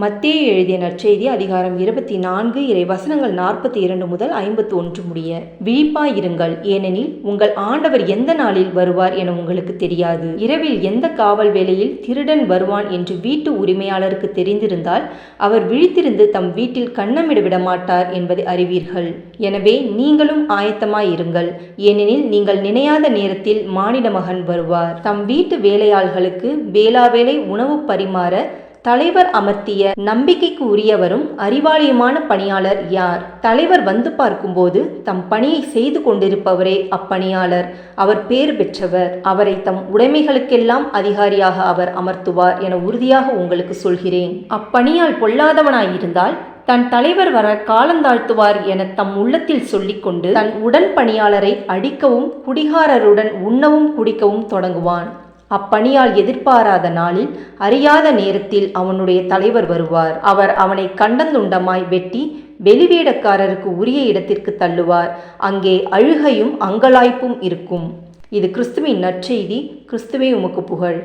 மத்தேயு எழுதிய நற்செய்தி அதிகாரம் 24 இறைவசனங்கள் 42 முதல் 51 முடிய. விழிப்பாயிருங்கள், ஏனெனில் உங்கள் ஆண்டவர் எந்த நாளில் வருவார் என உங்களுக்கு தெரியாது. இரவில் எந்த காவல் வேளையில் திருடன் வருவான் என்று வீட்டு உரிமையாளருக்கு தெரிந்திருந்தால் அவர் விழித்திருந்து தம் வீட்டில் கன்னமிட விடமாட்டார் என்பதை அறிவீர்கள். எனவே நீங்களும் ஆயத்தமாயிருங்கள், ஏனெனில் நீங்கள் நினையாத நேரத்தில் மானிட மகன் வருவார். தம் வீட்டு வேலையாள்களுக்கு வேளாவேளை உணவு பரிமாற தலைவர் அமர்த்திய நம்பிக்கைக்கு உரியவரும் அறிவாளியுமான பணியாளர் யார்? தலைவர் வந்து பார்க்கும்போது தம் பணியை செய்து கொண்டிருப்பவரே அப்பணியாளர். அவர் பேறு பெற்றவர். அவரை தம் உடைமைகளுக்கெல்லாம் அதிகாரியாக அவர் அமர்த்துவார் என உறுதியாக உங்களுக்கு சொல்கிறேன். அப்பணியால் பொல்லாதவனாயிருந்தால் தன் தலைவர் வர காலந்தாழ்த்துவார் என தம் உள்ளத்தில் சொல்லிக்கொண்டு தன் உடன் பணியாளரை அடிக்கவும் குடிகாரருடன் உண்ணவும் குடிக்கவும் தொடங்குவான். அப்பணியால் எதிர்பாராத நாளில் அறியாத நேரத்தில் அவனுடைய தலைவர் வருவார். அவர் அவனை கண்டந்துண்டமாய் வெட்டி வெளிவேடக்காரருக்கு உரிய இடத்திற்கு தள்ளுவார். அங்கே அழுகையும் அங்கலாய்ப்பும் இருக்கும். இது கிறிஸ்துவின் நற்செய்தி. கிறிஸ்துவே உமக்கு புகழ்.